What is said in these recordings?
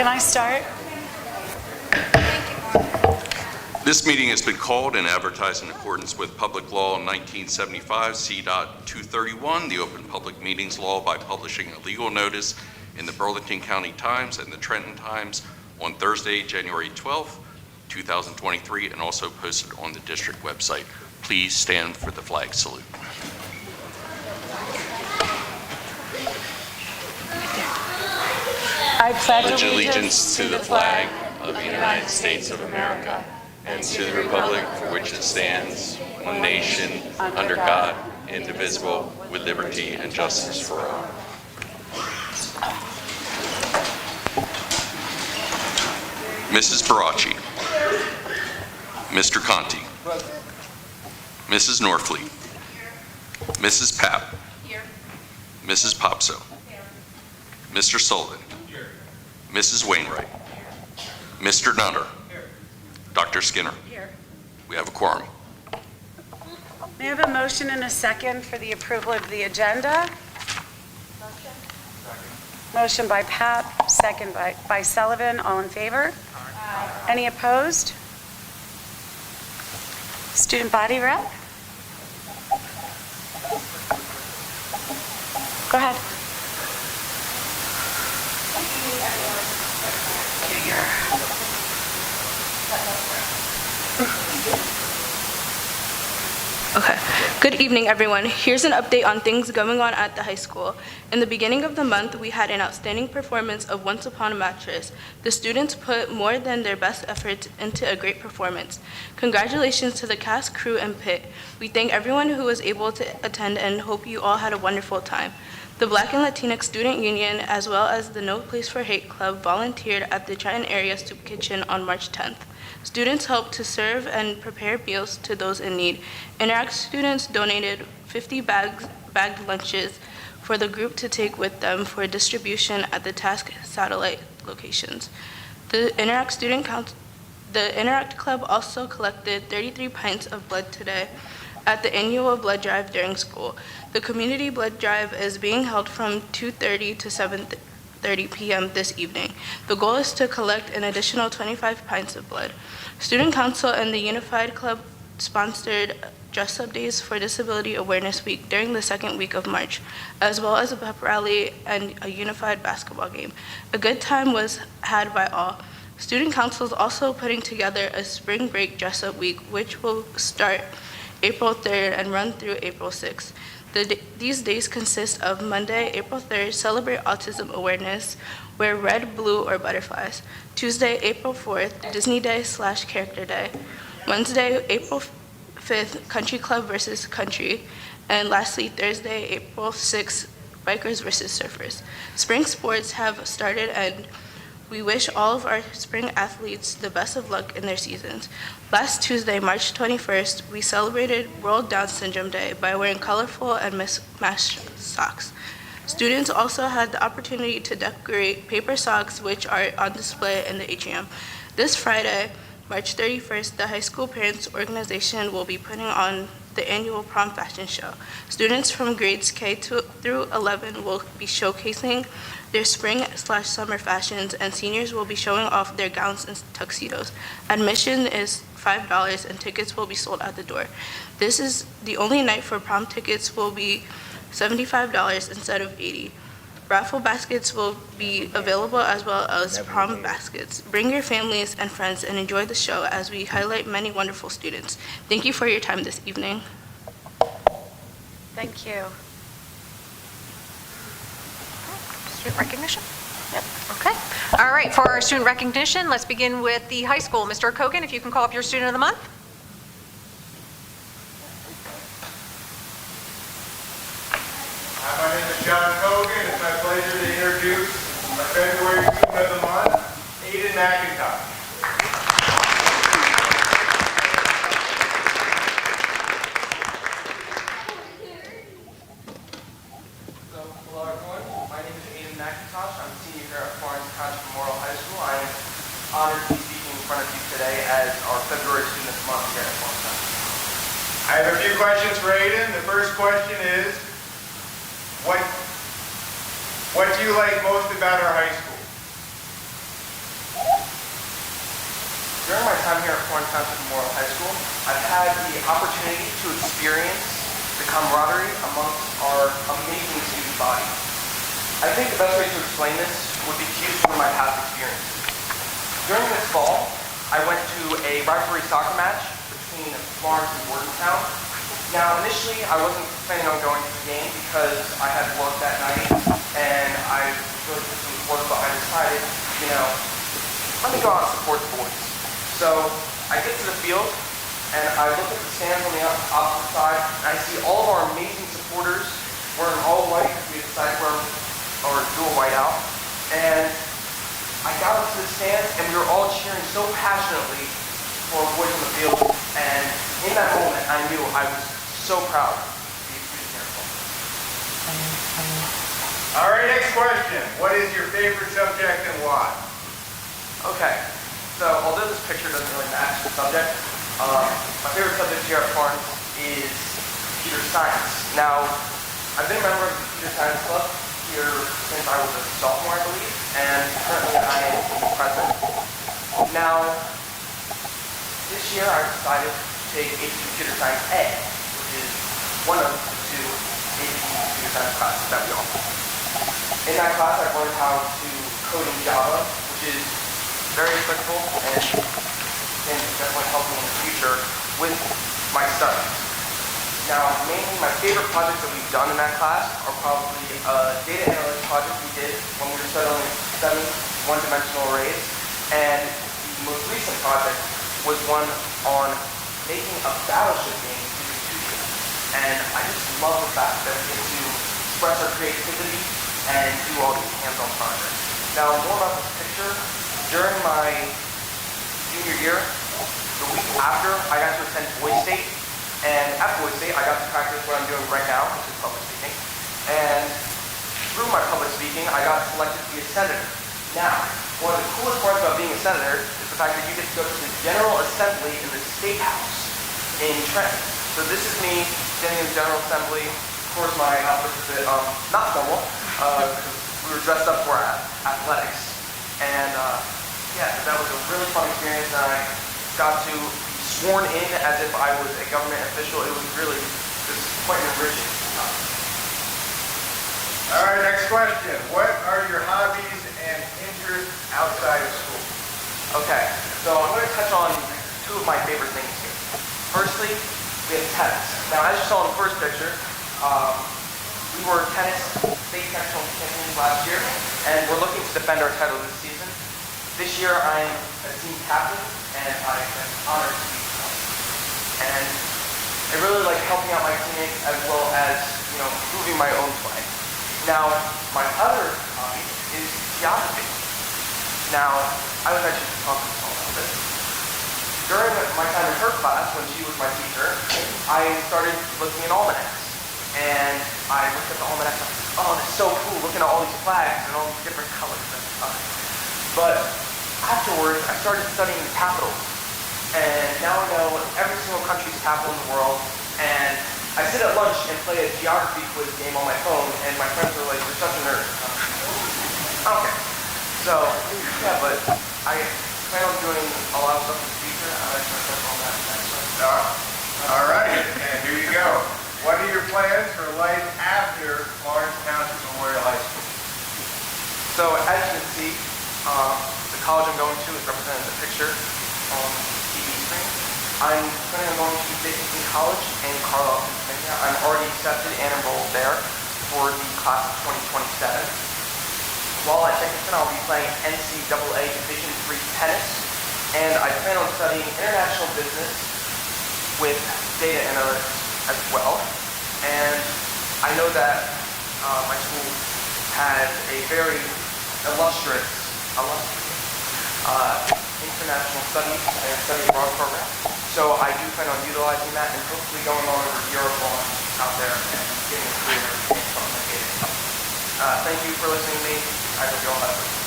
Can I start? This meeting has been called and advertised in accordance with Public Law 1975 C.231, the Open Public Meetings Law, by publishing a legal notice in the Burlington County Times and the Trenton Times on Thursday, January 12th, 2023, and also posted on the district website. Please stand for the flag salute. I pledge Allegiance to the flag of the United States of America and to the republic for which it stands, one nation, under God, indivisible, with liberty and justice for all. Mrs. Barachi, Mr. Conti, Mrs. Norfleet, Mrs. Papp, Mrs. Popso, Mr. Sullivan, Mrs. Wainwright, Mr. Nutter, Dr. Skinner. Here. We have a quorum. May I have a motion and a second for the approval of the agenda? Motion by Papp, second by Sullivan. All in favor? Aye. Any opposed? Student body rep? Go ahead. Okay. Good evening, everyone. Here's an update on things going on at the high school. In the beginning of the month, we had an outstanding performance of Once Upon a Mattress. The students put more than their best efforts into a great performance. Congratulations to the cast, crew, and pit. We thank everyone who was able to attend and hope you all had a wonderful time. The Black and Latinx Student Union, as well as the No Place for Hate Club, volunteered at the Trenton Area Soup Kitchen on March 10th. Students helped to serve and prepare meals to those in need. Interact students donated 50 bagged lunches for the group to take with them for distribution at the task satellite locations. The Interact Club also collected 33 pints of blood today at the annual blood drive during school. The community blood drive is being held from 2:30 to 7:30 p.m. this evening. The goal is to collect an additional 25 pints of blood. Student Council and the Unified Club sponsored dress-up days for Disability Awareness Week during the second week of March, as well as a pep rally and a unified basketball game. A good time was had by all. Student Council is also putting together a spring break dress-up week, which will start April 3rd and run through April 6th. These days consist of Monday, April 3rd, Celebrate Autism Awareness, wear red, blue, or butterflies. Tuesday, April 4th, Disney Day/Character Day. Wednesday, April 5th, Country Club versus Country. And lastly, Thursday, April 6th, Bikers versus Surfers. Spring sports have started, and we wish all of our spring athletes the best of luck in their seasons. Last Tuesday, March 21st, we celebrated World Down Syndrome Day by wearing colorful and mismatched socks. Students also had the opportunity to decorate paper socks, which are on display in the atrium. This Friday, March 31st, the high school parents organization will be putting on the annual prom fashion show. Students from grades K through 11 will be showcasing their spring/summer fashions, and seniors will be showing off their gowns and tuxedos. Admission is $5 and tickets will be sold at the door. This is the only night for prom. Tickets will be $75 instead of $80. Raffle baskets will be available as well as prom baskets. Bring your families and friends and enjoy the show as we highlight many wonderful students. Thank you for your time this evening. Thank you. Student recognition? Yep. Okay. All right, for our student recognition, let's begin with the high school. Mr. Kogan, if you can call up your student of the month. Hi, my name is John Kogan. It's my pleasure to introduce our February student of the month, Aiden McIntosh. Hello everyone, my name is Aiden McIntosh. I'm a senior here at Florence Township Memorial High School. I am honored to be speaking in front of you today as our February Student of the Month here at Florence Township. I have a few questions for Aiden. The first question is, what do you like most about our high school? During my time here at Florence Township Memorial High School, I've had the opportunity to experience the camaraderie amongst our amazing student body. I think the best way to explain this would be to use one of my past experiences. During this fall, I went to a rivalry soccer match between Florence and Bordentown. Now, initially, I wasn't planning on going to the game because I had work that night, and I was really busy with work, but I decided, let me go out and support the boys. So I get to the field, and I look at the stands on the opposite side, and I see all of our amazing supporters wearing all white because we decided to wear or do a white out. And I got up to the stands, and we were all cheering so passionately for our boys on the field. And in that moment, I knew I was so proud to be a student here at Florence. All right, next question. What is your favorite subject and why? Okay, so although this picture doesn't really match the subject, my favorite subject here at Florence is computer science. Now, I've been a member of the Computer Science Club here since I was a sophomore, I believe, and currently I am the president. Now, this year I decided to take AP Computer Science A, which is one of the two AP Computer Science classes that we offer. In that class, I've learned how to code in Java, which is very applicable and can definitely help me in the future with my studies. Now, mainly my favorite projects that we've done in that class are probably a data analytics project we did when we were studying one-dimensional arrays, and the most recent project was one on making a battleship game using 2D. And I just love the fact that we get to express our creativity and do all these hands-on projects. Now, more about this picture. During my junior year, the week after, I got to attend BOE State. And at BOE State, I got to practice what I'm doing right now, which is public speaking. And through my public speaking, I got selected to be a senator. Now, one of the coolest parts about being a senator is the fact that you get to go to the General Assembly in the State House in Trenton. So this is me getting in the General Assembly. Of course, my outfit is a bit not normal, because we were dressed up for athletics. And yeah, that was a really fun experience, and I got to be sworn in as if I was a government official. It was really just quite enriching. All right, next question. What are your hobbies and interests outside of school? Okay, so I'm going to touch on two of my favorite things here. Firstly, we have tennis. Now, as you saw in the first picture, we were tennis state sectional champions last year, and we're looking to defend our title this season. This year, I'm a team captain, and I'm honored to be so. And I really like helping out my teammates as well as, improving my own play. Now, my other hobby is geography. Now, I was actually talking to someone about this. During my time in her class, when she was my teacher, I started looking at almanacs. And I looked at the almanacs and I was like, oh, this is so cool, looking at all these flags and all these different colors and stuff. But afterwards, I started studying the capitals. And now I know every single country's capital in the world. And I sit at lunch and play a geography quiz game on my phone, and my friends are like, you're such a nerd. Okay. So, yeah, but I plan on doing a lot of stuff in the future. I'm actually going to touch on that next one. All right, and here you go. What are your plans for life after Florence Township Memorial High School? So, as you can see, the college I'm going to is represented in the picture on the TV screen. I'm planning on going to Dickinson College in Carlisle, Pennsylvania. I'm already accepted and enrolled there for the class of 2027. While at Dickinson, I'll be playing NCAA Division III tennis, and I plan on studying international business with data analytics as well. And I know that my school has a very illustrious international studies and study abroad program. So I do plan on utilizing that and hopefully going on over Europe while I'm out there and getting a career from the data. Thank you for listening to me. I hope you all have a good day.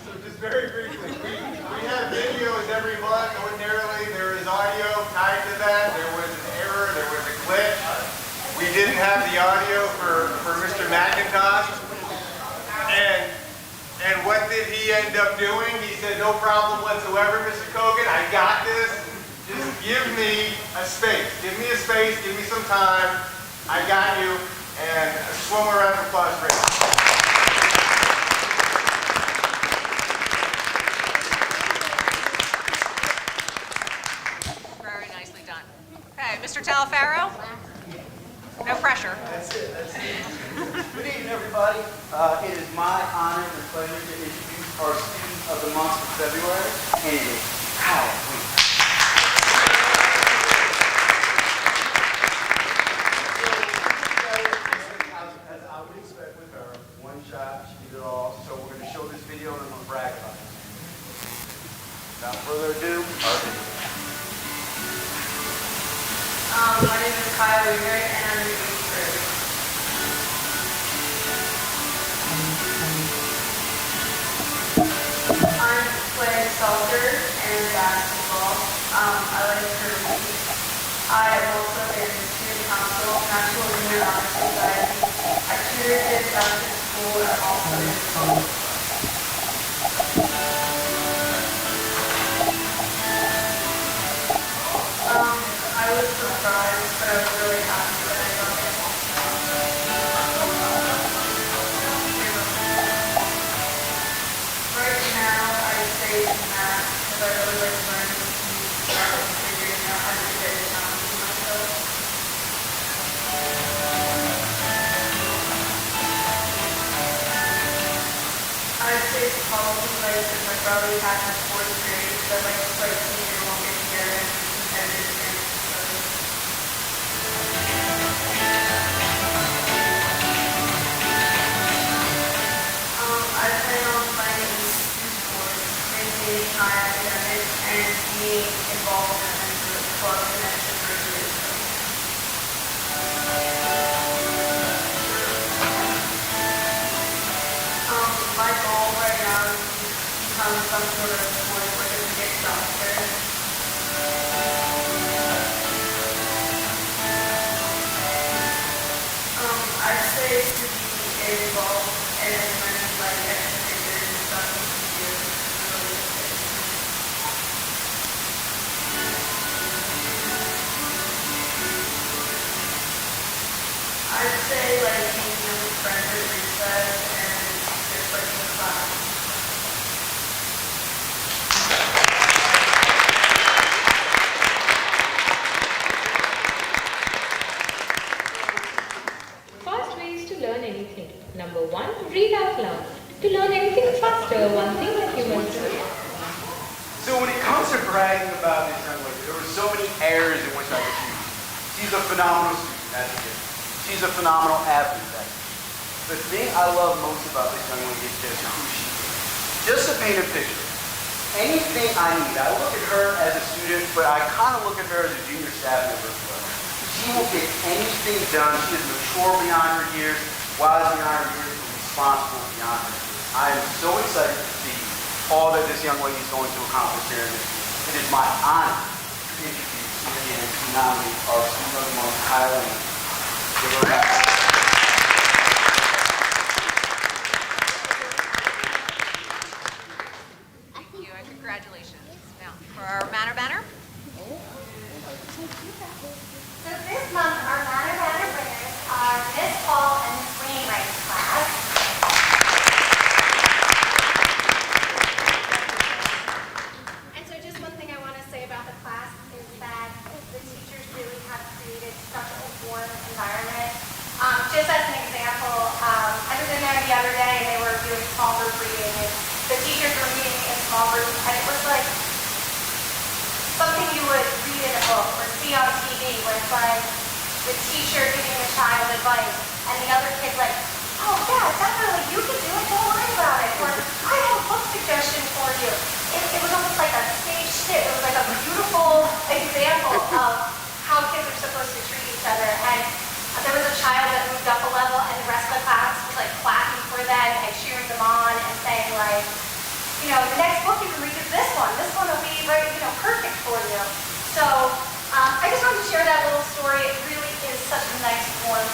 So just very briefly, we have videos every month. Ordinarily, there is audio tied to that. There was an error. There was a glitch. We didn't have the audio for Mr. McIntosh. And what did he end up doing? He said, no problem whatsoever, Mr. Kogan, I got this. Just give me a space. Give me a space, give me some time. I got you. And a swim round of applause for him. Very nicely done. Okay, Mr. Talafaro? No pressure. That's it. Good evening, everybody. It is my honor and pleasure to introduce our student of the month for February, and it is Halloween. As I would expect with her, one shot, she did it all. So we're going to show this video and I'm going to brag about it. Without further ado, our video. My name is Kyle Weaver, and I'm in 8th grade. I'm playing soccer and basketball. I like to read. I have also been in student council, National Junior Honor Society. I tutor kids after school and also in school. I was surprised, but I was really happy that I got it. Right now, I say math because I really like learning and figuring out how to get it down to myself. I'd say it's probably like if my brother had in 4th grade, that like it's like senior won't get together and competitive against each other. I plan on playing two sports, maintaining high academics and being involved in the club and extracurriculars. My goal right now is to become some sort of sports where I can get doctor. I'd say to be involved in as many like extracurriculars and stuff as you do is really good. I'd say like being with friends at recess and just like in class. Fast ways to learn anything. Number 1, read out loud. To learn anything faster, one thing that you must do. So when it comes to bragging about this young lady, there were so many areas in which I could choose. She's a phenomenal student, as you did. She's a phenomenal athlete, as you did. The thing I love most about this young lady is just who she is. Just to paint a picture, anything I need, I look at her as a student, but I kind of look at her as a junior staff member as well. She will get anything done. She is mature beyond her years, wise beyond her years, and responsible beyond her years. I am so excited to see all that this young lady is going to accomplish here in this year. It is my honor to introduce and to nominate our student of the month, Kyle Weaver. Give her a round. Thank you and congratulations. Now, for our Manor Banner. So this month, our Manor Banner winners are Miss Paul and Miss Wainwright's class. And so just one thing I want to say about the class is that the teachers really have created such a warm environment. Just as an example, I was in there the other day and they were doing small group reading and the teachers were reading in small groups and it was like something you would read in a book or see on TV where it's like the teacher giving the child advice and the other kid's like, oh yeah, definitely, you can do it, don't worry about it. Or I have a book suggestion for you. It was almost like a stage shift. It was like a beautiful example of how kids are supposed to treat each other. And there was a child that moved up a level and the rest of the class was like clapping for them and cheering them on and saying like, you know, the next book you can read is this one. This one will be right, you know, perfect for you. So I just wanted to share that little story. It really is such a nice, warm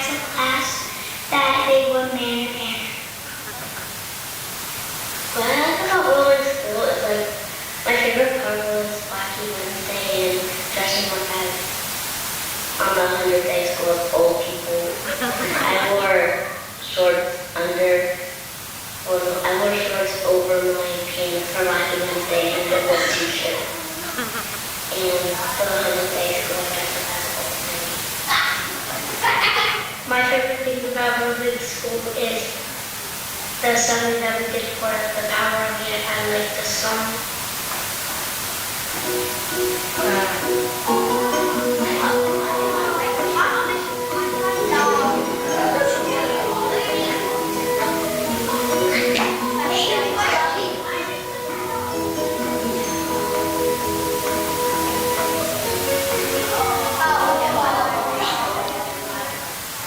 parts of class that they were man and. What I like about Willow School is like my favorite part was Wacky Wednesday and dressing up as on the 100-day school of old people. I wore shorts under. Well, I wore shorts over my pants for Wacky Wednesday and it was t-shirt. And the 100-day school dressed up as old lady. My favorite thing about Willow School is the song that we did for the power of the and like the song.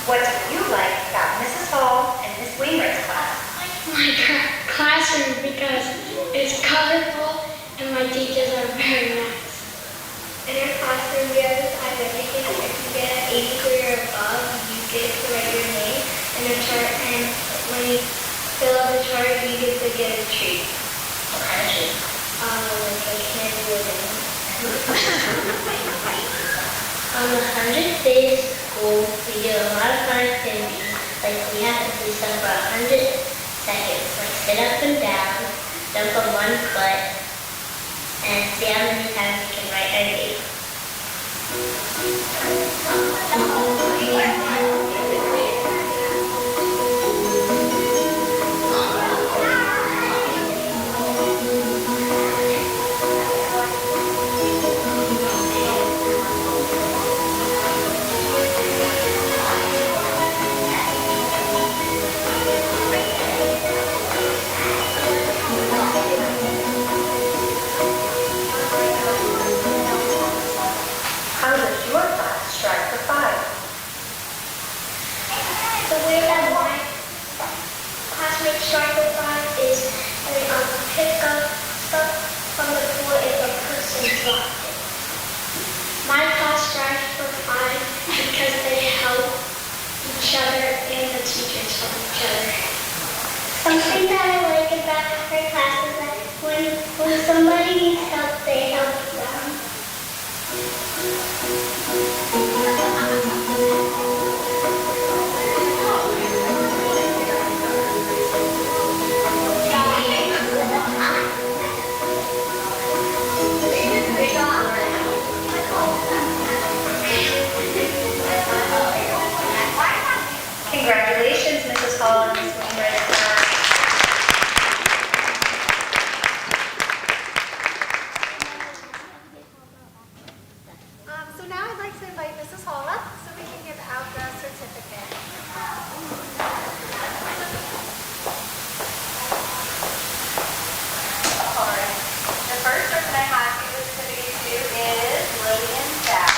What do you like about Mrs. Hall and Miss Weimer's class? My classroom because it's colorful and my teachers are very nice. In our classroom, we have this identity. If you get an 83 or above, you get to write your name in a chart, and when you fill out the chart, you get to get a treat. What kind of treat? Like a candy or anything. On the 100 days of school, we do a lot of fun activities, like we have to do stuff for 100 seconds, like sit up and down, jump on one foot, and see how many times we can write our name. How does your class strive for 5? The way that my classmates try to find is they pick up stuff from the floor if a person dropped it. My class strives for 5 because they help each other and the teachers help each other. Something that I like about our class is that when somebody needs help, they help them. Congratulations, Mrs. Hall and Miss Weimer's class. So now I'd like to invite Mrs. Hall up so we can give out the certificate. All right. The first person I have to give the certificate to is Lillian Jack.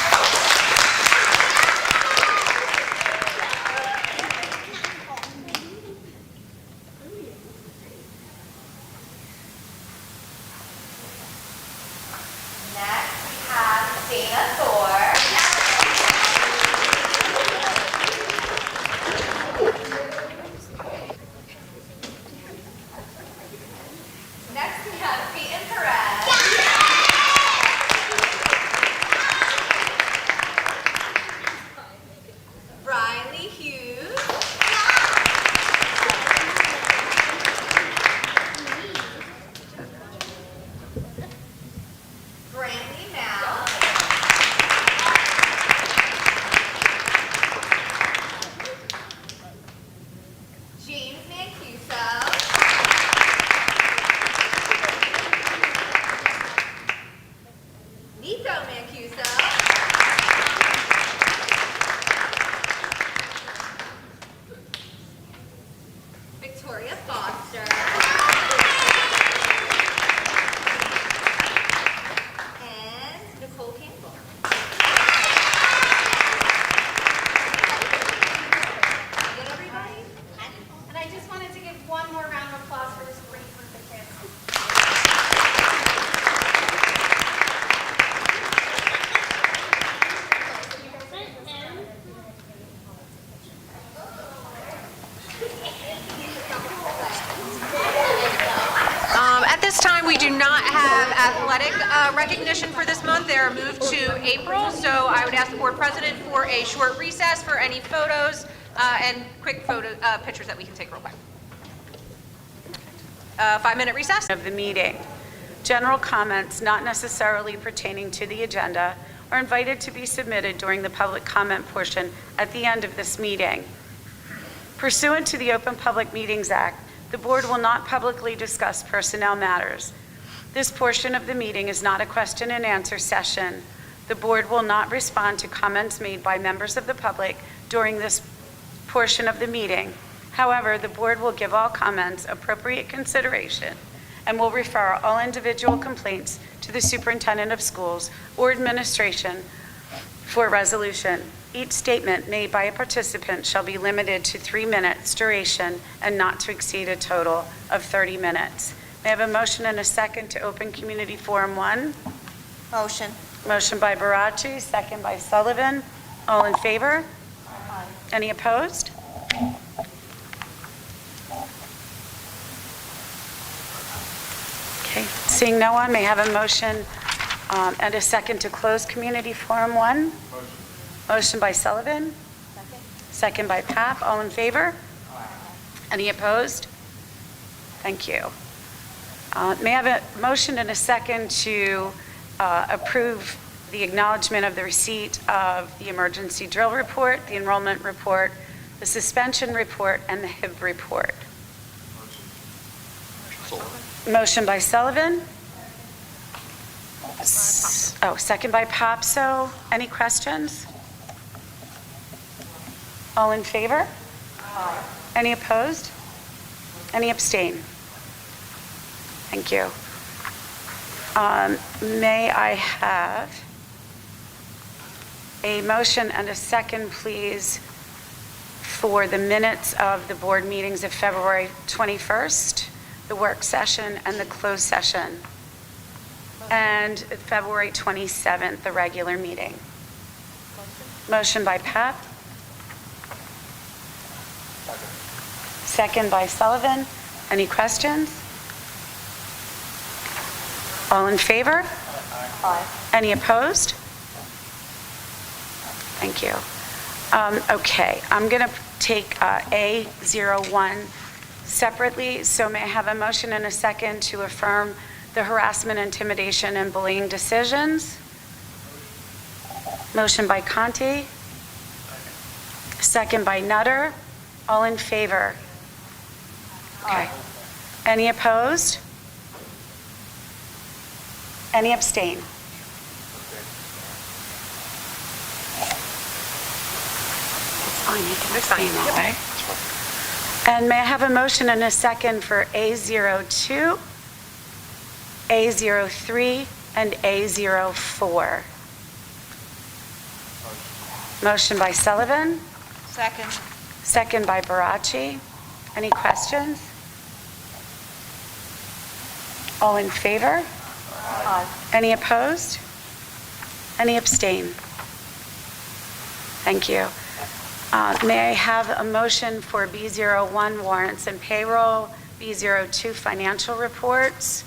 Next, we have Dana Thor. Next, we have Peyton Perez. Riley Hughes. Brantley Mal. James Mancuso. Nico Mancuso. Victoria Foster. And Nicole Campbell. Get everybody? And I just wanted to give one more round of applause for this great group of kids. We do not have athletic recognition for this month. They are moved to April, so I would ask the board president for a short recess for any photos and quick pictures that we can take real quick. 5-minute recess. Of the meeting. General comments not necessarily pertaining to the agenda are invited to be submitted during the public comment portion at the end of this meeting. Pursuant to the Open Public Meetings Act, the board will not publicly discuss personnel matters. This portion of the meeting is not a question and answer session. The board will not respond to comments made by members of the public during this portion of the meeting. However, the board will give all comments appropriate consideration and will refer all individual complaints to the superintendent of schools or administration for resolution. Each statement made by a participant shall be limited to 3 minutes duration and not to exceed a total of 30 minutes. May I have a motion and a second to open Community Forum 1? Motion. Motion by Barachi, second by Sullivan. All in favor? Any opposed? Okay, seeing no one, may I have a motion and a second to close Community Forum 1? Motion by Sullivan. Second by Papp. All in favor? Any opposed? Thank you. May I have a motion and a second to approve the acknowledgement of the receipt of the emergency drill report, the enrollment report, the suspension report, and the HIB report? Motion by Sullivan. Second by Popso. Any questions? All in favor? Any opposed? Any abstain? Thank you. May I have a motion and a second, please, for the minutes of the board meetings of February 21st, the work session, and the closed session, and February 27th, the regular meeting? Motion by Pat. Second by Sullivan. Any questions? All in favor? Any opposed? Thank you. Okay, I'm going to take A01 separately. So may I have a motion and a second to affirm the harassment, intimidation, and bullying decisions? Motion by Conti. Second by Nutter. All in favor? Okay. Any opposed? Any abstain? Fine, you can abstain that way. And may I have a motion and a second for A02, A03, and A04? Motion by Sullivan. Second. Second by Barachi. Any questions? All in favor? Any opposed? Any abstain? Thank you. May I have a motion for B01 warrants and payroll, B02 financial reports,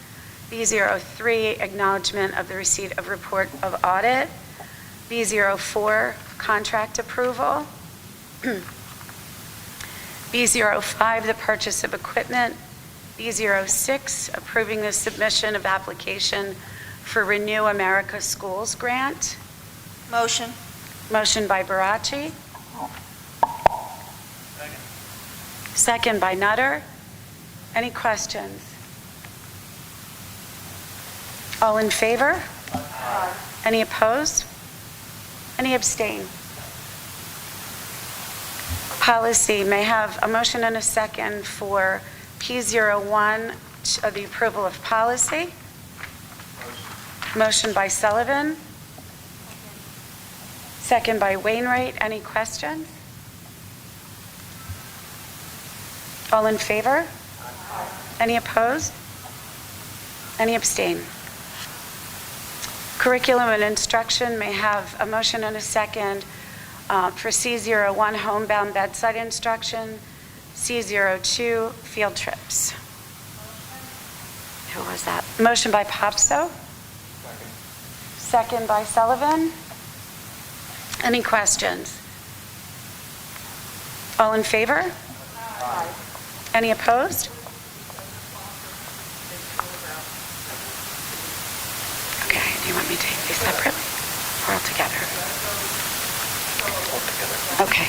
B03 acknowledgement of the receipt of report of audit, B04 contract approval, B05 the purchase of equipment, B06 approving the submission of application for Renew America Schools grant. Motion. Motion by Barachi. Second by Nutter. Any questions? All in favor? Any opposed? Any abstain? Policy, may I have a motion and a second for P01, the approval of policy? Motion by Sullivan. Second by Wainwright. Any questions? All in favor? Any opposed? Any abstain? Curriculum and instruction, may I have a motion and a second for C01 homebound bedside instruction, C02 field trips. Who was that? Motion by Popso. Second by Sullivan. Any questions? All in favor? Aye. Any opposed? Okay, do you want me to take these separately or all together? Okay.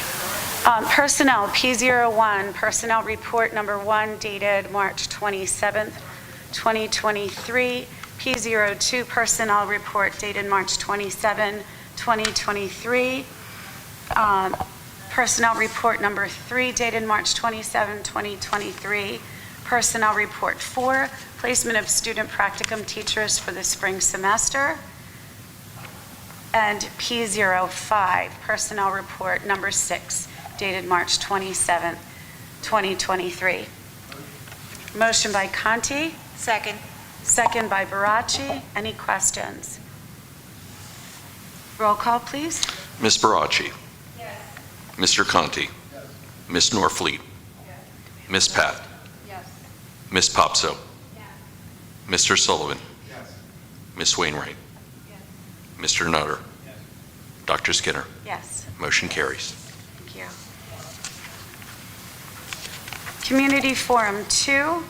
Personnel, P01, Personnel Report Number 1 dated March 27th, 2023. P02, Personnel Report dated March 27, 2023. Personnel Report Number 3 dated March 27, 2023. Personnel Report 4, Placement of Student Practicum Teachers for the Spring Semester. And P05, Personnel Report Number 6 dated March 27, 2023. Motion by Conti. Second. Second by Barachi. Any questions? Roll call, please. Ms. Barachi. Yes. Mr. Conti. Yes. Ms. Norfleet. Yes. Ms. Pat. Yes. Ms. Popso. Yes. Mr. Sullivan. Yes. Ms. Wainwright. Yes. Mr. Nutter. Yes. Dr. Skinner. Yes. Motion carries. Thank you. Community Forum 2.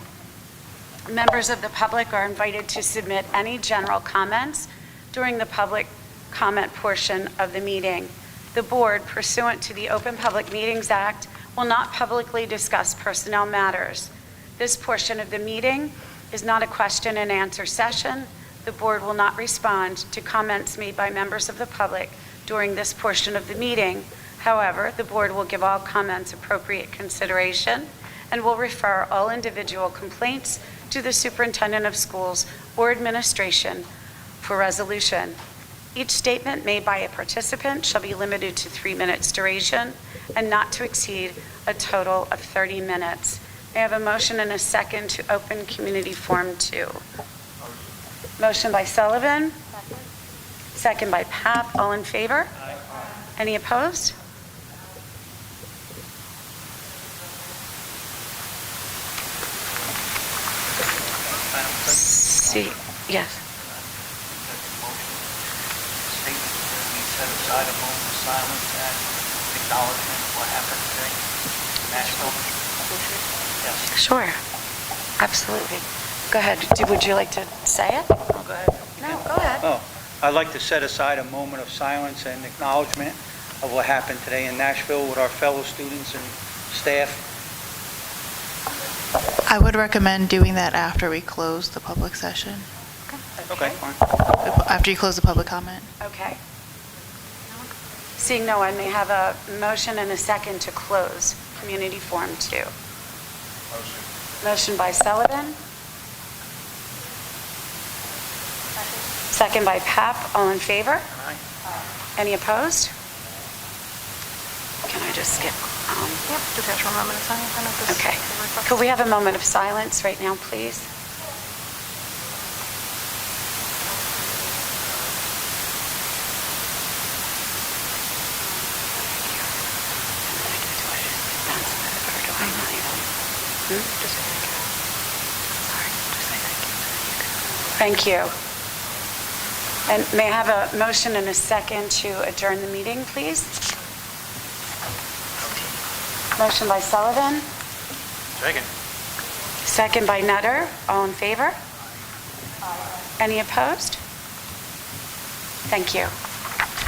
Members of the public are invited to submit any general comments during the public comment portion of the meeting. The board, pursuant to the Open Public Meetings Act, will not publicly discuss personnel matters. This portion of the meeting is not a question and answer session. The board will not respond to comments made by members of the public during this portion of the meeting. However, the board will give all comments appropriate consideration and will refer all individual complaints to the superintendent of schools or administration for resolution. Each statement made by a participant shall be limited to 3 minutes duration and not to exceed a total of 30 minutes. May I have a motion and a second to open Community Forum 2? Motion by Sullivan. Second by Papp. All in favor? Aye. Any opposed? See, yes. Statement that we set aside a moment of silence and acknowledgement of what happened today in Nashville. Yes. Sure. Absolutely. Go ahead. Would you like to say it? Oh, go ahead. No, go ahead. Oh, I'd like to set aside a moment of silence and acknowledgement of what happened today in Nashville with our fellow students and staff. I would recommend doing that after we close the public session, Okay, fine. after you close the public comment. Okay. Seeing no one, may have a motion and a second to close Community Forum 2. Motion by Sullivan. Second by Papp. All in favor? Aye. Any opposed? Can I just skip? Yep, just have to remember to sign it. Okay. Could we have a moment of silence right now, please? Thank you. And may I have a motion and a second to adjourn the meeting, please? Motion by Sullivan. Second. Second by Nutter. All in favor? Any opposed? Thank you.